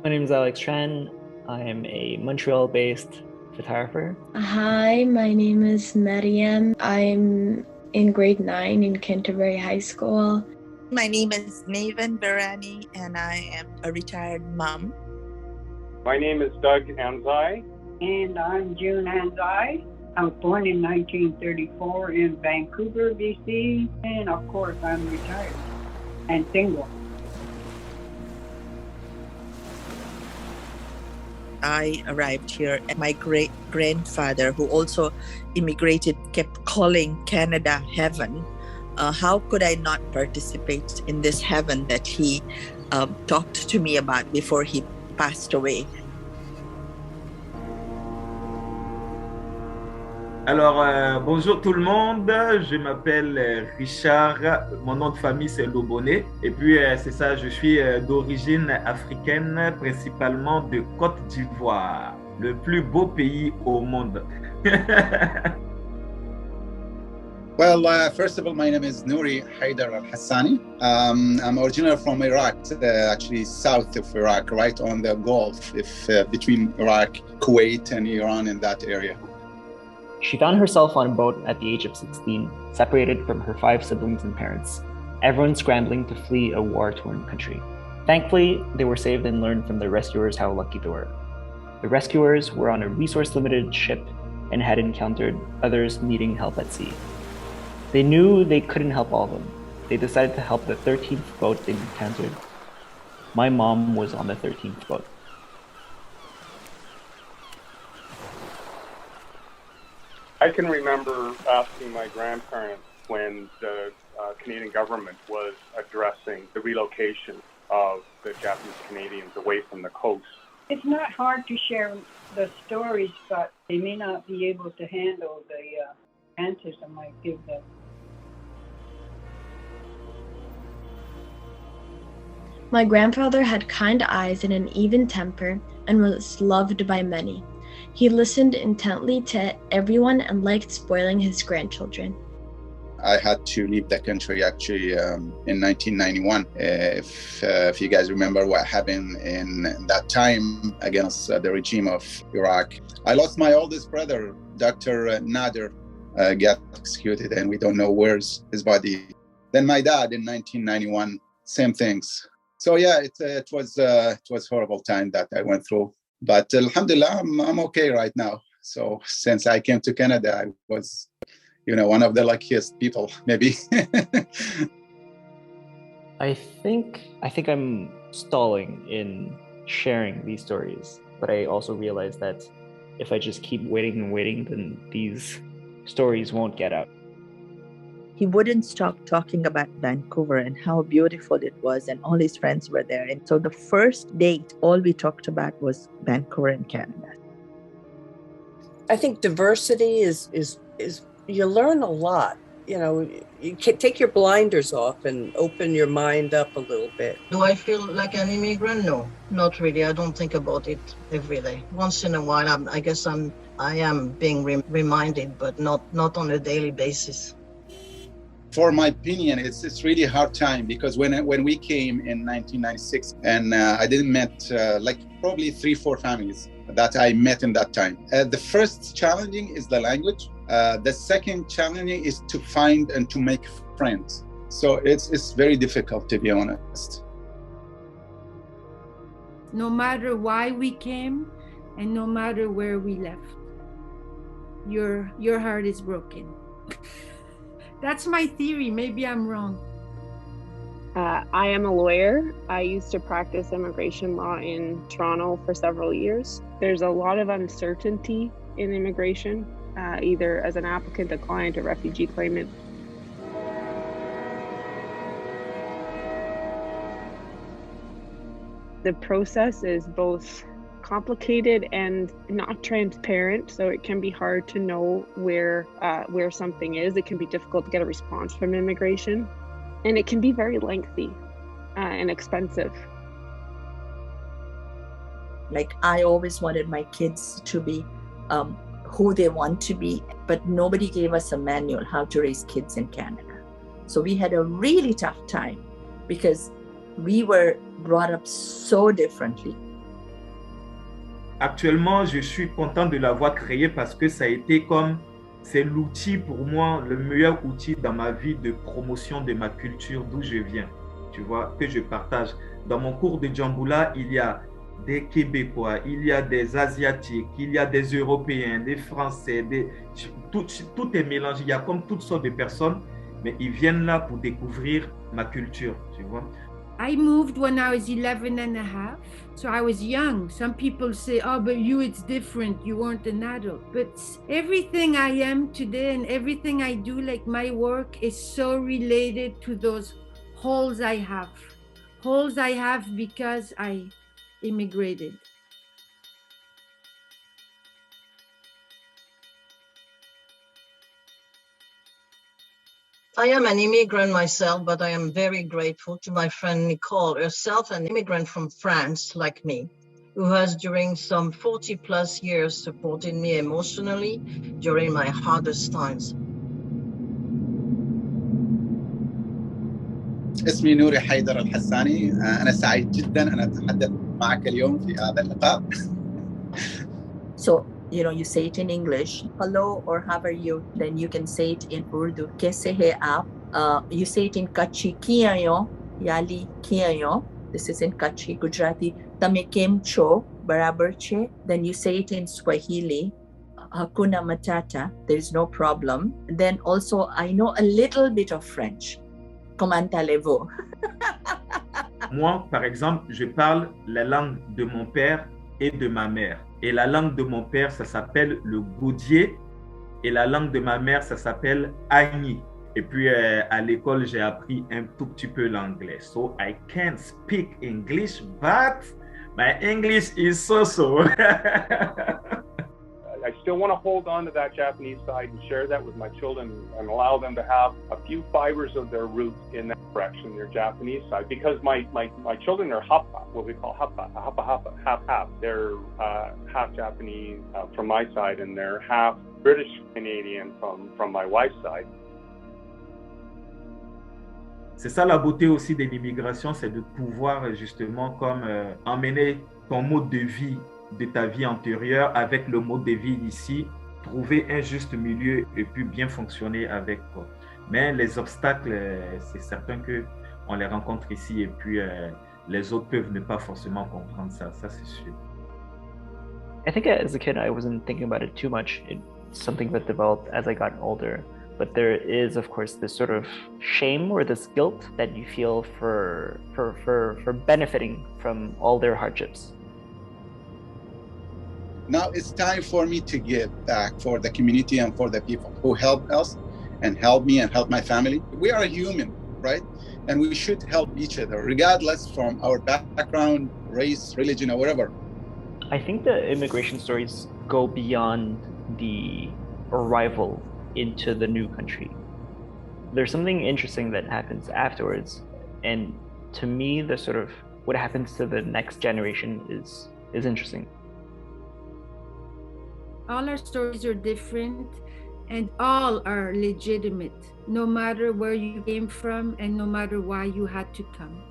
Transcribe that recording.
My name is Alex Tran. I am a Montreal-based photographer. Hi, my name is Mariam. I'm in grade 9 in Canterbury High School. My name is Naven Barani, and I am a retired mom. My name is Doug Anzai. And I'm June Anzai. I was born in 1934 in Vancouver, BC. And of course, I'm retired and single. I arrived here, and my great-grandfather, who also immigrated, kept calling Canada heaven. How could I not participate in this heaven that he talked to me about before he passed away? Alors, bonjour tout le monde, je m'appelle Richard, mon nom de famille c'est Lobonnet, et puis c'est ça, je suis d'origine africaine, principalement de Côte d'Ivoire, le plus beau pays au monde. Well, first of all, my name is Nouri Haidar Al-Hassani. I'm originally from Iraq, actually south of Iraq, right on the Gulf, between Iraq, Kuwait, and Iran in that area. She found herself on a boat at the age of 16, separated from her 5 siblings and parents, everyone scrambling to flee a war-torn country. Thankfully, they were saved and learned from the rescuers how lucky they were. The rescuers were on a resource-limited ship and had encountered others needing help at sea. They knew they couldn't help all of them. They decided to help the 13th boat they encountered. My mom was on the 13th boat. I can remember asking my grandparents when the Canadian government was addressing the relocation of the Japanese Canadians away from the coast. It's not hard to share the stories, but they may not be able to handle the answers I might give them. My grandfather had kind eyes and an even temper and was loved by many. He listened intently to everyone and liked spoiling his grandchildren. I had to leave the country actually in 1991. If you guys remember what happened in that time against the regime of Iraq. I lost my oldest brother, Dr. Nader, got executed, and we don't know where's his body. Then my dad in 1991, same things. So yeah, it was horrible time that I went through. But alhamdulillah, I'm okay right now. So since I came to Canada, I was, one of the luckiest people, maybe. I think I'm stalling in sharing these stories, but I also realize that if I just keep waiting and waiting, then these stories won't get out. He wouldn't stop talking about Vancouver and how beautiful it was, and all his friends were there. And so the first date, all we talked about was Vancouver and Canada. I think diversity is you learn a lot. You can take your blinders off and open your mind up a little bit. Do I feel like an immigrant? No, not really. I don't think about it every day. Once in a while, I guess I am being reminded, but not on a daily basis. For my opinion, it's really hard time because when we came in 1996, and I didn't met like probably 3-4 families that I met in that time. The first challenging is the language. The second challenging is to find and to make friends. So it's very difficult, to be honest. No matter why we came and no matter where we left, your heart is broken. That's my theory. Maybe I'm wrong. I am a lawyer. I used to practice immigration law in Toronto for several years. There's a lot of uncertainty in immigration, either as an applicant, a client, or refugee claimant. The process is both complicated and not transparent, so it can be hard to know where something is. It can be difficult to get a response from immigration, and it can be very lengthy and expensive. Like, I always wanted my kids to be who they want to be, but nobody gave us a manual how to raise kids in Canada. So we had a really tough time because we were brought up so differently. actuellement, je suis content de l'avoir créé parce que ça a été comme, c'est l'outil pour moi, le meilleur outil dans ma vie de promotion de ma culture, d'où je viens, tu vois, que je partage. Dans mon cours de Djamboula, il y a des Québécois, il y a des Asiatiques, il y a des Européens, des Français, tout est mélangé. Il y a comme toutes sortes de personnes, mais ils viennent là pour découvrir ma culture, tu vois. I moved when I was 11 and a half, so I was young. Some people say, oh, but you, it's different. You weren't an adult. But everything I am today and everything I do, like my work, is so related to those holes I have. Holes I have because I immigrated. I am an immigrant myself, but I am very grateful to my friend Nicole, herself an immigrant from France, like me, who has during some 40 plus years supported me emotionally during my hardest times. اسمي نوري حيدر الحساني. أنا سعيد جدا أن أتحدث معك اليوم في هذا اللقاء. So, you say it in English, hello or how are you? Then you can say it in Urdu, kaise hai aap? You say it in Kutchi, kiyayo, yali kiyayo. This is in Kutchi, Gujarati. Tame kem cho, barabar che. Then you say it in Swahili, hakuna matata, there is no problem. And then also, I know a little bit of French. Comment allez-vous? Moi, par exemple, je parle la langue de mon père et de ma mère. Et la langue de mon père, ça s'appelle le gaudier. Et la langue de ma mère, ça s'appelle Agni. Et puis, à l'école, j'ai appris un tout petit peu l'anglais. So, I can't speak English, but my English is so-so. I still want to hold on to that Japanese side and share that with my children and allow them to have a few fibers of their roots in that direction, their Japanese side, because my children are hapa, what we call hapa, half. They're half Japanese from my side, and they're half British Canadian from my wife's side. C'est ça la beauté aussi de l'immigration, c'est de pouvoir justement comme emmener ton mode de vie de ta vie antérieure avec le mode de vie d'ici, trouver un juste milieu et puis bien fonctionner avec quoi. Mais les obstacles, c'est certain qu'on les rencontre ici et puis les autres peuvent ne pas forcément comprendre ça c'est sûr. I think as a kid, I wasn't thinking about it too much. It's something that developed as I got older. But there is, of course, this sort of shame or this guilt that you feel for benefiting from all their hardships. Now it's time for me to give back for the community and for the people who helped us and helped me and helped my family. We are human, right? And we should help each other, regardless from our background, race, religion, or whatever. I think the immigration stories go beyond the arrival into the new country. There's something interesting that happens afterwards. And to me, the sort of what happens to the next generation is interesting. All our stories are different and all are legitimate, no matter where you came from and no matter why you had to come.